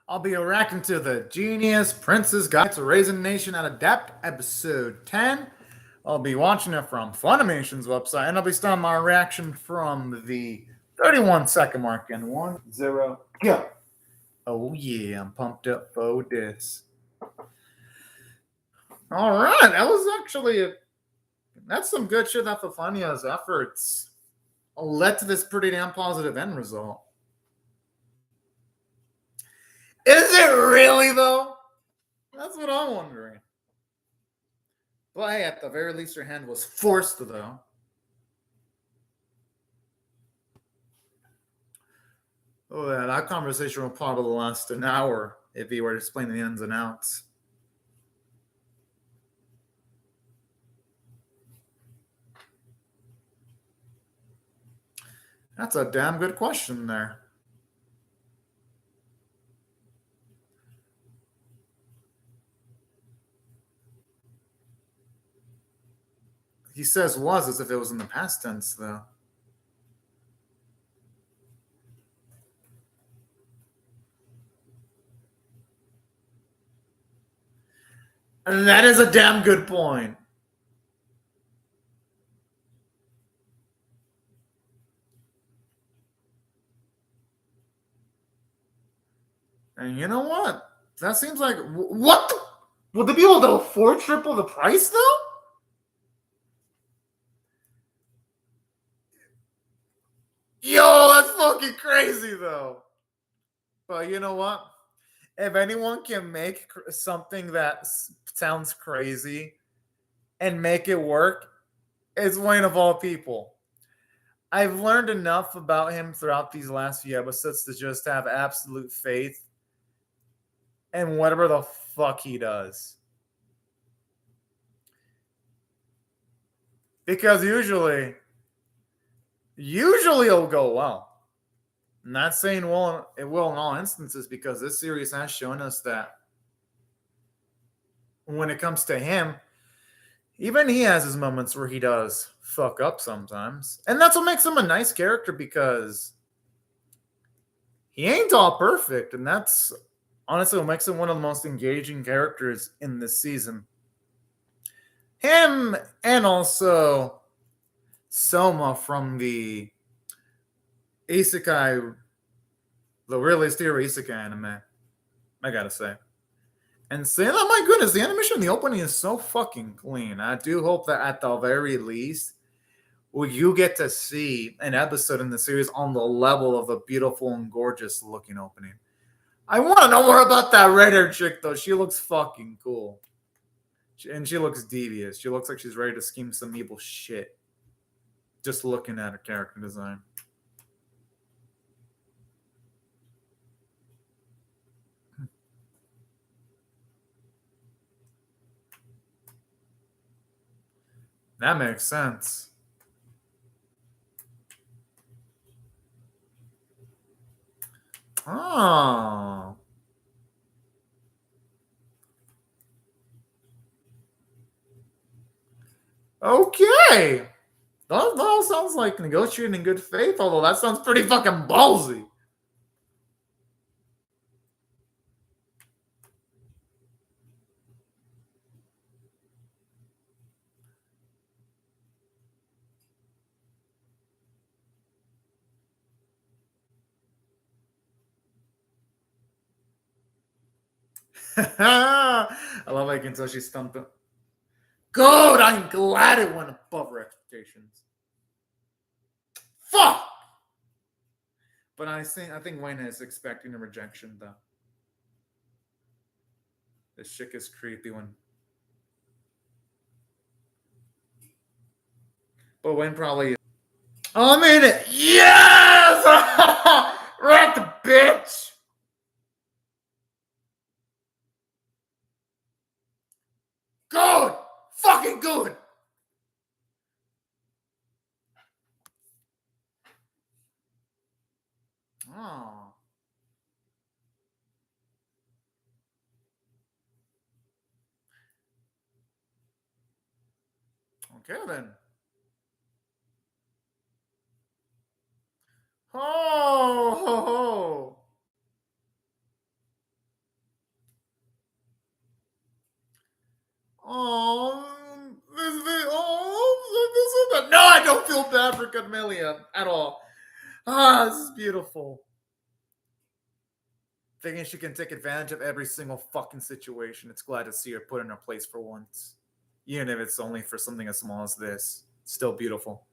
I'll be reacting to the Genius Prince's Guide to Raising a Nation at Adept, episode 10. I'll be watching it from Funimation's website, and I'll be starting my reaction from the 31-second mark. And 1, 0, go. Oh yeah, I'm pumped up for this. All right, that was actually that's some good shit that Fafania's efforts led to this pretty damn positive end result. Is it really though? That's what I'm wondering. But hey, at the very least, your hand was forced though. Oh yeah, that conversation will probably last an hour if he were explaining the ins and outs. That's a damn good question there. He says was as if it was in the past tense, though. And that is a damn good point. And you know what? That seems like what? Would they be able to afford triple the price though? Yo, that's fucking crazy though. But you know what? If anyone can make something that sounds crazy and make it work, it's Wayne of all people. I've learned enough about him throughout these last few episodes to just have absolute faith in whatever the fuck he does. Because usually it'll go well. I'm not saying it will in all instances, because this series has shown us that when it comes to him, even he has his moments where he does fuck up sometimes. And that's what makes him a nice character, because he ain't all perfect. And that's honestly what makes him one of the most engaging characters in this season. Him and also Soma from the Isekai, the really stereo Isekai anime, I gotta say. And saying that, my goodness, the animation in the opening is so fucking clean. I do hope that at the very least, you get to see an episode in the series on the level of a beautiful and gorgeous looking opening. I want to know more about that red-haired chick, though. She looks fucking cool. And she looks devious. She looks like she's ready to scheme some evil shit. Just looking at her character design. That makes sense. Oh. Okay. That all sounds like negotiating in good faith, although that sounds pretty fucking ballsy. I love how you can tell she's stumped up. Good! I'm glad it went above her expectations. Fuck! But I think Wayne is expecting a rejection, though. This chick is creepy when. But Wayne probably. Oh, I made it! Yes! Right, the bitch! Good! Fucking good! Oh. Okay, then. Oh, ho, ho. Oh, this is no, I don't feel bad for Camellia at all. Ah, this is beautiful. Thinking she can take advantage of every single fucking situation. It's glad to see her put in her place for once. Even if it's only for something as small as this. Still beautiful.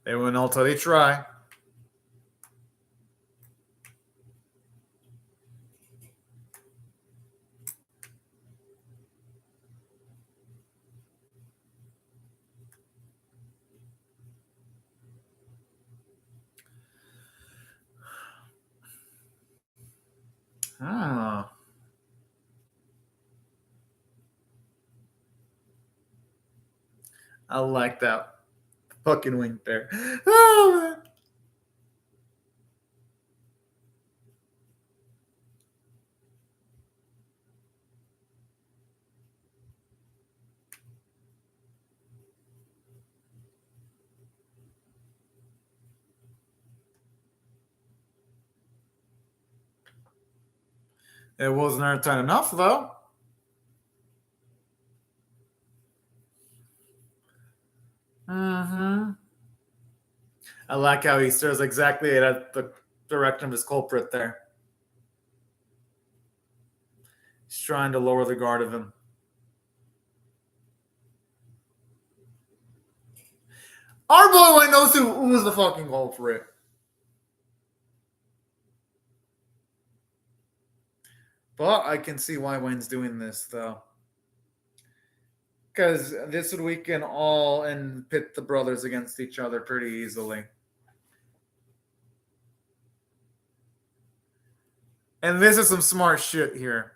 They win all till they try. Ah. I like that fucking wink there. Oh, man. It wasn't airtight enough, though. Mm-hmm. I like how he stares exactly at the direction of his culprit there. He's trying to lower the guard of him. Our boy knows who was the fucking culprit. But I can see why Wayne's doing this, though. Because this would weaken all and pit the brothers against each other pretty easily. And this is some smart shit here.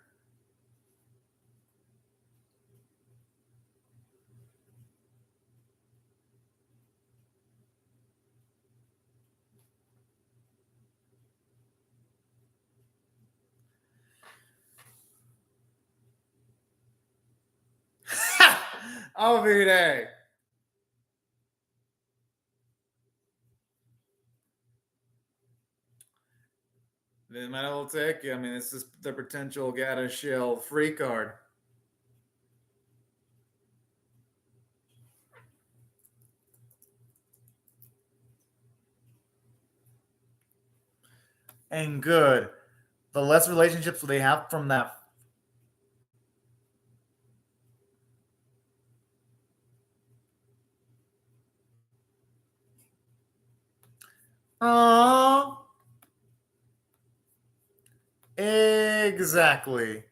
Every day. They might as well take you. I mean, this is the potential get a shell free card. And good. The less relationships they have from that. Oh, exactly.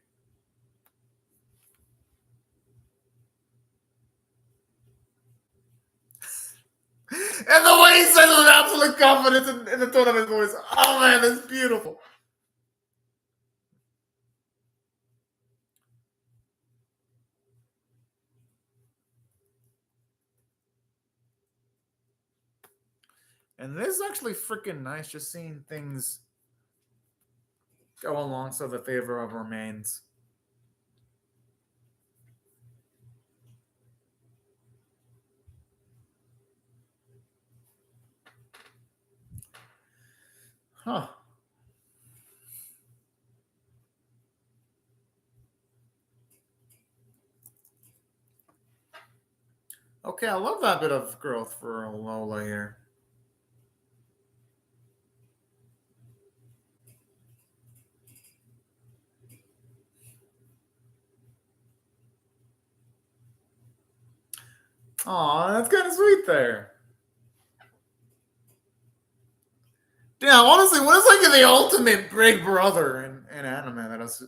And the way he says it with absolute confidence in the tone of his voice. Oh man, that's beautiful. And this is actually freaking nice, just seeing things go along so the favor of remains. Huh. Okay, I love that bit of growth for Lola here. Aw, that's kind of sweet there. Yeah, honestly, what is like the ultimate big brother in anime? That is,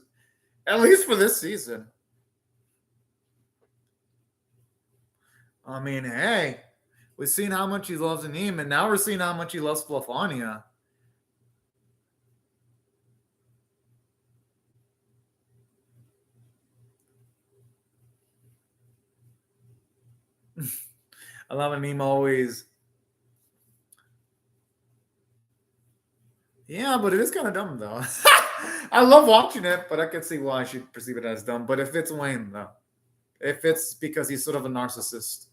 at least for this season. I mean, hey, we've seen how much he loves Anim, and now we're seeing how much he loves Fluffania. I love Anim always. Yeah, but it is kind of dumb though. I love watching it, but I can see why I should perceive it as dumb. But if it's Wayne though, if it's because he's sort of a narcissist.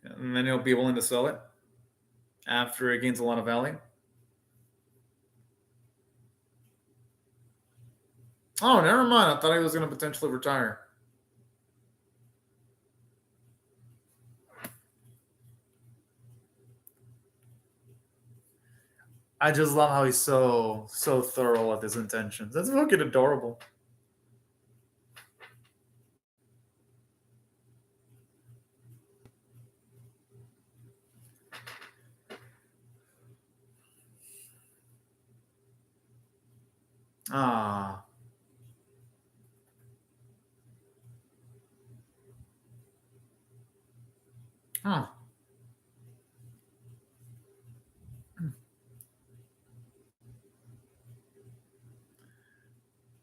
And then he'll be willing to sell it. after it gains a lot of value. Oh, never mind. I thought he was going to potentially retire. I just love how he's so thorough with his intentions. That's fucking adorable. Ah. Huh.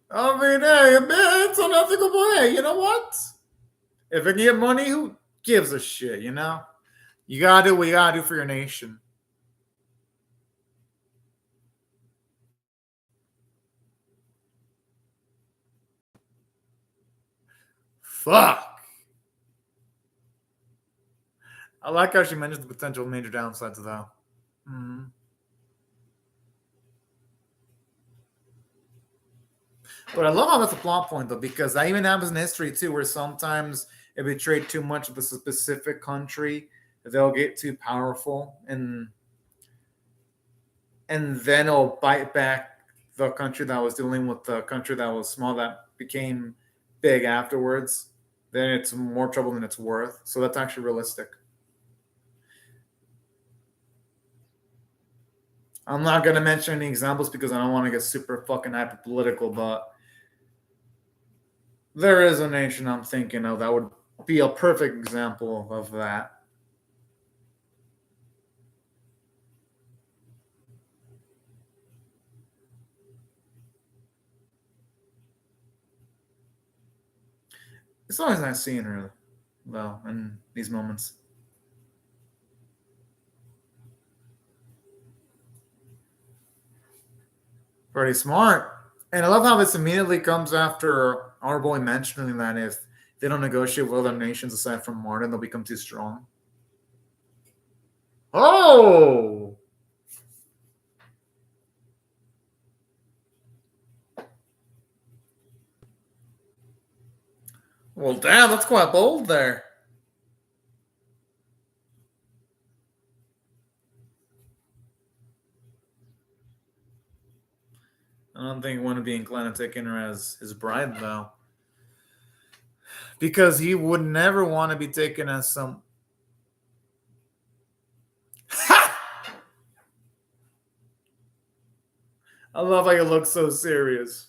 I mean, hey, man, it's unethical, but hey, you know what? If it get money, who gives a shit, you know? You gotta do what you gotta do for your nation. Fuck. I like how she mentions the potential major downsides, though. Mm-hmm. But I love how that's a plot point, though, because that even happens in history, too, where sometimes if they trade too much of a specific country, they'll get too powerful, and then it'll bite back the country that was dealing with the country that was small that became big afterwards. Then it's more trouble than it's worth. So that's actually realistic. I'm not going to mention any examples because I don't want to get super fucking hyper political, but there is a nation I'm thinking of that would be a perfect example of that. It's always nice seeing her, though, in these moments. Pretty smart. And I love how this immediately comes after our boy mentioning that if they don't negotiate with other nations aside from Martin, they'll become too strong. Oh! Well, damn, that's quite bold there. I don't think he would be inclined to take her as his bride, though. Because he would never want to be taken as some. I love how you look so serious.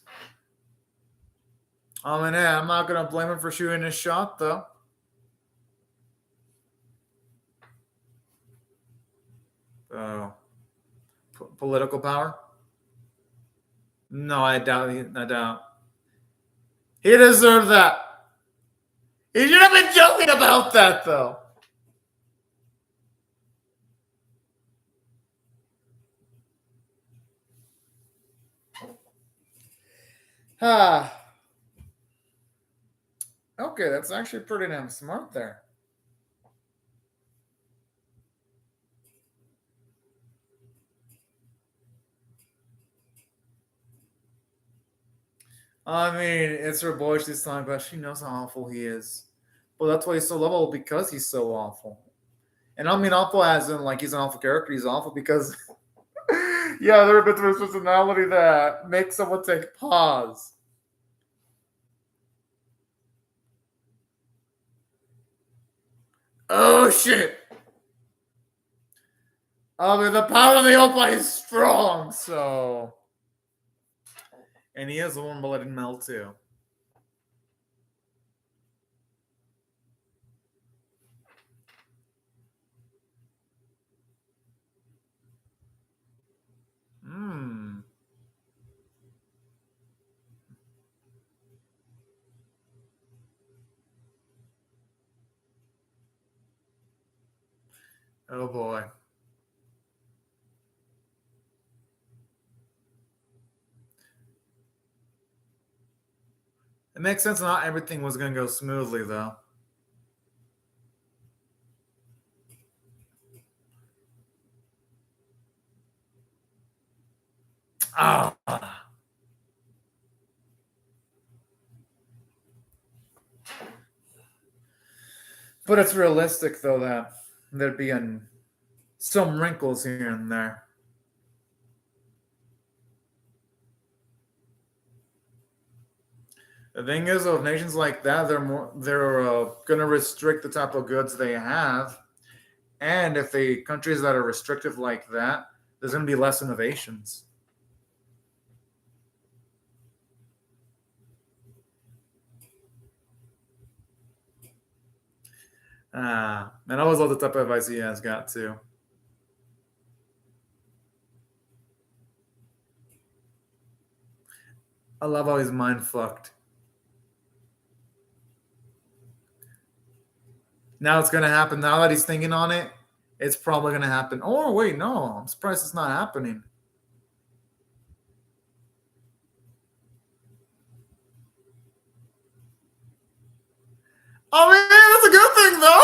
I mean, yeah, I'm not going to blame him for shooting his shot, though. Oh. Political power? No, I doubt. I doubt. He deserved that. He should have been joking about that, though. Ah. Okay, that's actually pretty damn smart there. I mean, it's her boy this time, but she knows how awful he is. But that's why he's so lovable, because he's so awful. And I don't mean awful as in like he's an awful character. He's awful because, yeah, there are bits of his personality that makes someone take pause. Oh shit! I mean, the power of the Oppa is strong, so. And he is a warm-blooded male too. Hmm. Oh boy. It makes sense not everything was going to go smoothly, though. Ah. But it's realistic, though, that there'd be some wrinkles here and there. The thing is, with nations like that, they're going to restrict the type of goods they have, and if the countries that are restrictive like that, there's going to be less innovations. And I always love the type of advice he has got too. I love how he's mind fucked. Now it's gonna happen. Now that he's thinking on it, it's probably gonna happen. Oh wait, no, I'm surprised it's not happening. Oh man, that's a good thing though.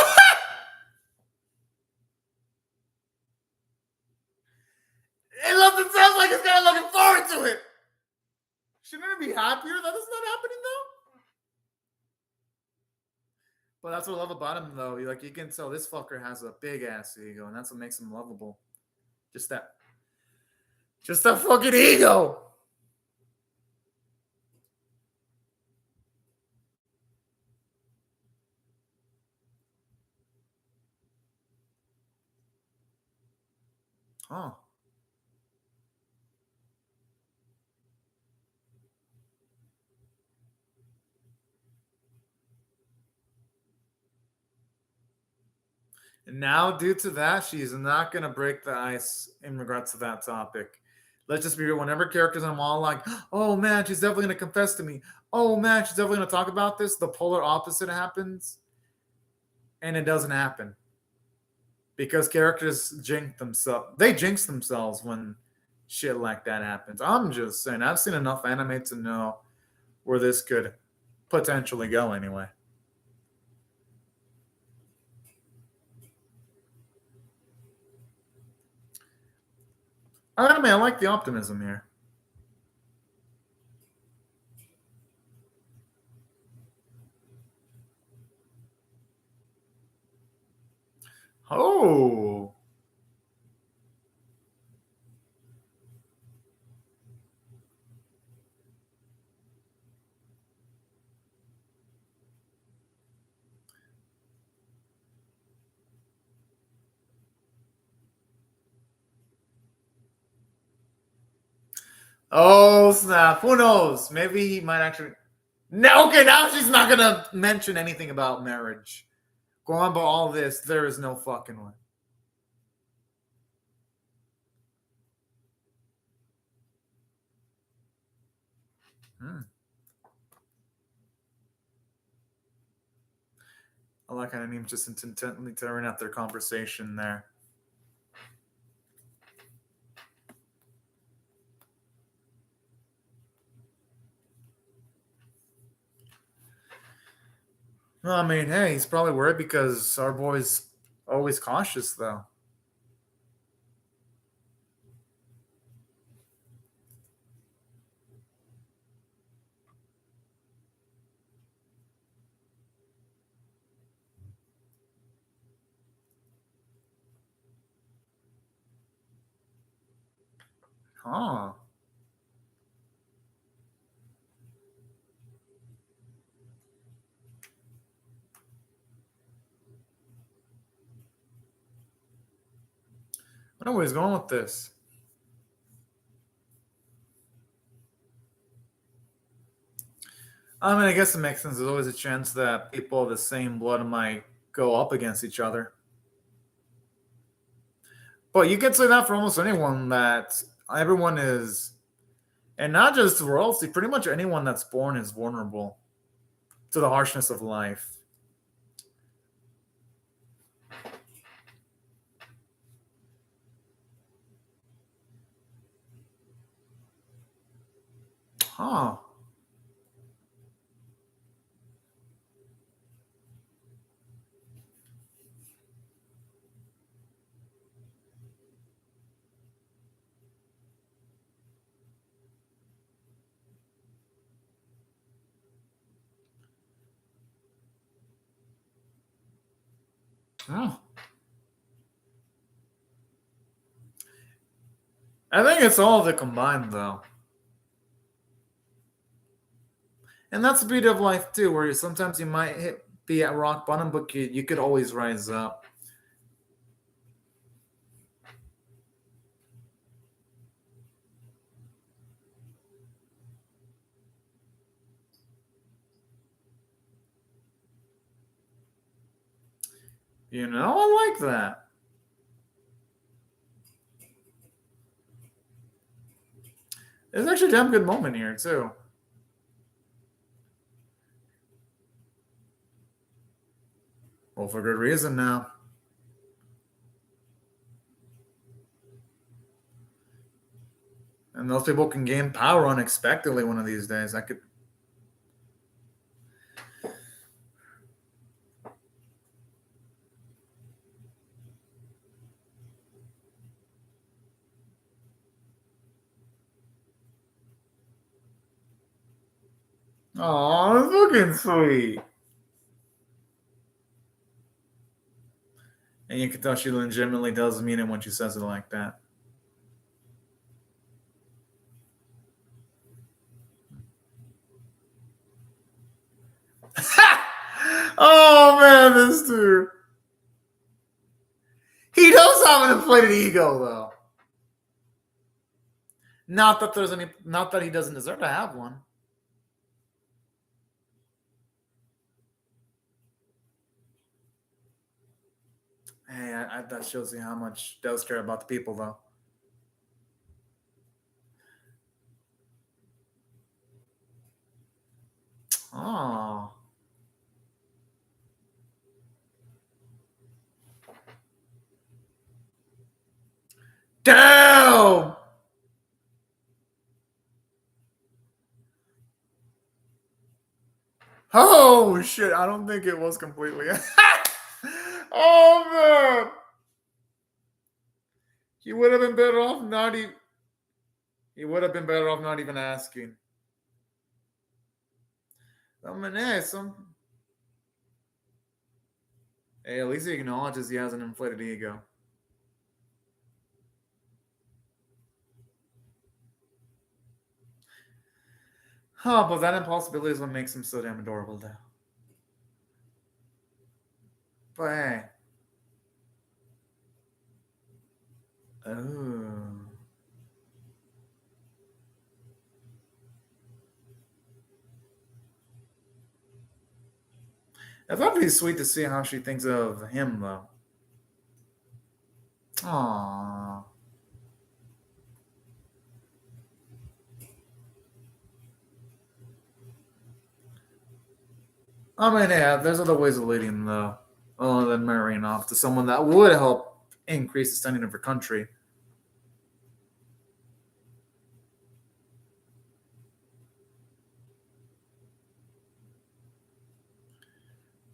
It sounds like he's kind of looking forward to it. Shouldn't it be happier that it's not happening though? But that's what I love about him though. You can tell this fucker has a big ass ego, and that's what makes him lovable. Just that fucking ego. Huh. And now, due to that, she's not going to break the ice in regards to that topic. Let's just be real. Whenever characters I'm all like, oh man, she's definitely going to confess to me. Oh man, she's definitely going to talk about this. The polar opposite happens. And it doesn't happen. Because characters jinx themselves. They jinx themselves when shit like that happens. I'm just saying, I've seen enough anime to know where this could potentially go anyway. I mean, I like the optimism here. Oh. Oh snap! Who knows? Maybe he might actually. No, okay, now she's not gonna mention anything about marriage. Go on, but all this, there is no fucking way. Hmm. I like how I'm just intently tearing out their conversation there. Well, I mean, hey, he's probably worried because our boy's always cautious, though. Huh. I know where he's going with this. I mean, I guess it makes sense. There's always a chance that people of the same blood might go up against each other. But you can say that for almost anyone that everyone is, and not just royalty, pretty much anyone that's born is vulnerable to the harshness of life. Huh. Oh. I think it's all of it combined, though. And that's the beauty of life, too, where sometimes you might be at rock bottom, but you could always rise up. You know, I like that. It's actually a damn good moment here, too. Well, for good reason now. And those people can gain power unexpectedly one of these days. I could. Oh, it's looking sweet. And you can tell she legitimately does mean it when she says it like that. Oh man, this dude. He does have an inflated ego, though. Not that he doesn't deserve to have one. Hey, that shows you how much he does care about the people, though. Oh. Damn! Oh shit! I don't think it was completely. Oh man! He would have been better off not even. He would have been better off not even asking. I mean, hey, at least he acknowledges he has an inflated ego. Oh, but that impossibility is what makes him so damn adorable, though. But hey. Oh. I thought it'd be sweet to see how she thinks of him, though. Aww. I mean, yeah, there's other ways of leading, though, other than marrying off to someone that would help increase the standing of her country.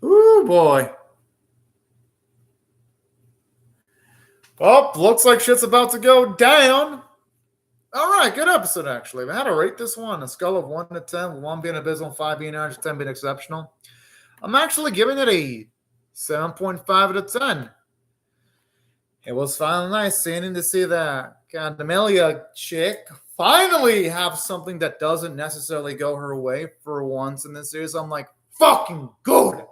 Ooh, boy. Oh, looks like shit's about to go down. All right, good episode, actually. I had to rate this one on a scale of 1 to 10, with 1 being abysmal, 5 being average, 10 being exceptional. I'm actually giving it a 7.5 out of 10. It was finally nice seeing to see that Amelia chick finally have something that doesn't necessarily go her way for once in this series. I'm like, fucking good.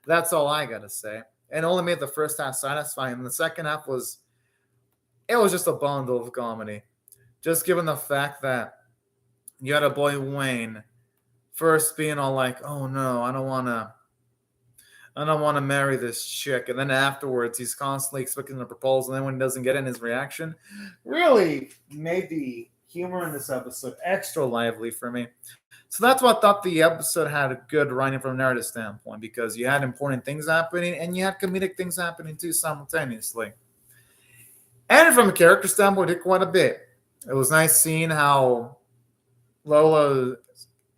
That's all I gotta say. And only made the first half satisfying. And the second half was just a bundle of comedy. Just given the fact that you had a boy Wayne first being all like, oh no, I don't wanna marry this chick. And then afterwards, he's constantly expecting a proposal. And then when he doesn't get it, his reaction really made the humor in this episode extra lively for me. So that's why I thought the episode had a good writing from a narrative standpoint, because you had important things happening and you had comedic things happening too simultaneously. And from a character standpoint, it did quite a bit. It was nice seeing how Lola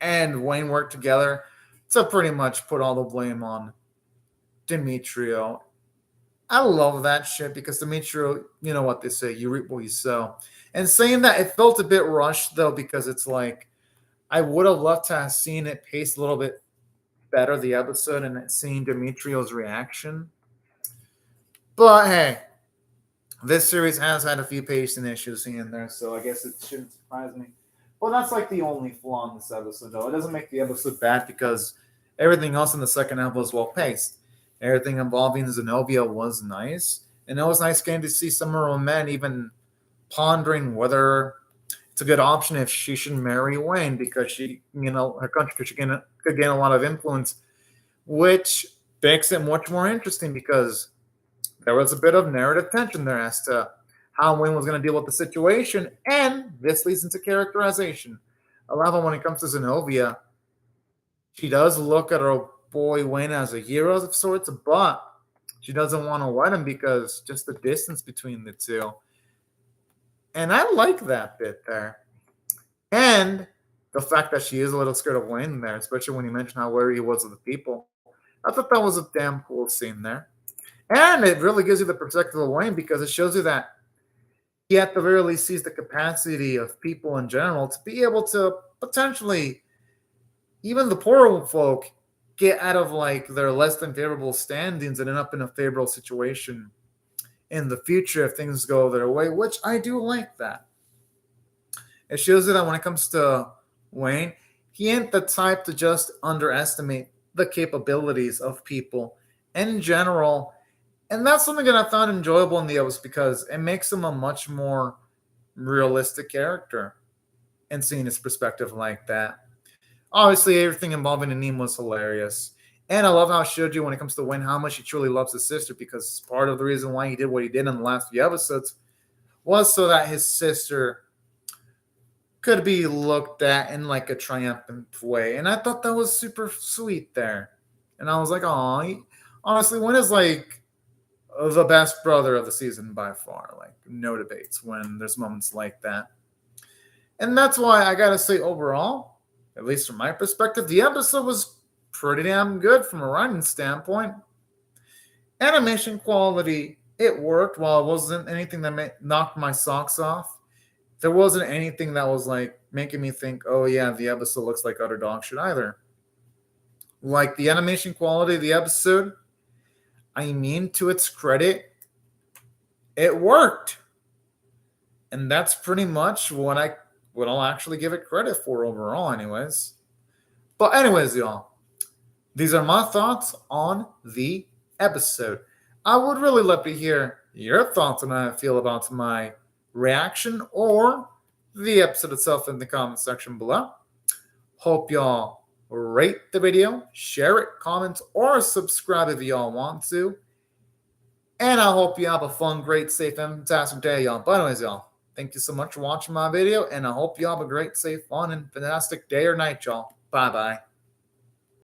and Wayne worked together to pretty much put all the blame on Demetrio. I love that shit because Demetrio, you know what they say, you reap what you sow. And saying that, it felt a bit rushed though, because it's like I would have loved to have seen it paced a little bit better, the episode, and seeing Demetrio's reaction. But hey, this series has had a few pacing issues here and there, so I guess it shouldn't surprise me. But that's like the only flaw in this episode, though. It doesn't make the episode bad because everything else in the second half was well paced. Everything involving Zenobia was nice, and it was nice getting to see some of her men even pondering whether it's a good option if she should marry Wayne because her country could gain a lot of influence, which makes it much more interesting because there was a bit of narrative tension there as to how Wayne was going to deal with the situation, and this leads into characterization. I love it when it comes to Zenobia. She does look at her boy Wayne as a hero of sorts, but she doesn't want to wed him because just the distance between the two. And I like that bit there. And the fact that she is a little scared of Wayne there, especially when you mention how wary he was of the people. I thought that was a damn cool scene there. And it really gives you the perspective of Wayne because it shows you that he at the very least sees the capacity of people in general to be able to potentially, even the poorer folk, get out of like their less than favorable standings and end up in a favorable situation in the future if things go their way, which I do like that. It shows you that when it comes to Wayne, he ain't the type to just underestimate the capabilities of people in general. And that's something that I found enjoyable in the episode because it makes him a much more realistic character and seeing his perspective like that. Obviously, everything involving Anim was hilarious. And I love how it showed you when it comes to Wayne how much he truly loves his sister because part of the reason why he did what he did in the last few episodes was so that his sister could be looked at in like a triumphant way. And I thought that was super sweet there. And I was like, oh, honestly, Wayne is like the best brother of the season by far. Like, no debates when there's moments like that. And that's why I gotta say, overall, at least from my perspective, the episode was pretty damn good from a writing standpoint. Animation quality, it worked. While it wasn't anything that knocked my socks off, there wasn't anything that was like making me think, oh yeah, the episode looks like utter dog shit either. Like the animation quality of the episode, I mean, to its credit, it worked. And that's pretty much what I'll actually give it credit for overall, anyways. But anyways, y'all, these are my thoughts on the episode. I would really love to hear your thoughts on how I feel about my reaction or the episode itself in the comment section below. Hope y'all rate the video, share it, comment, or subscribe if y'all want to. And I hope you have a fun, great, safe, and fantastic day, y'all. But anyways, y'all, thank you so much for watching my video, and I hope you have a great, safe, fun, and fantastic day or night, y'all. Bye-bye.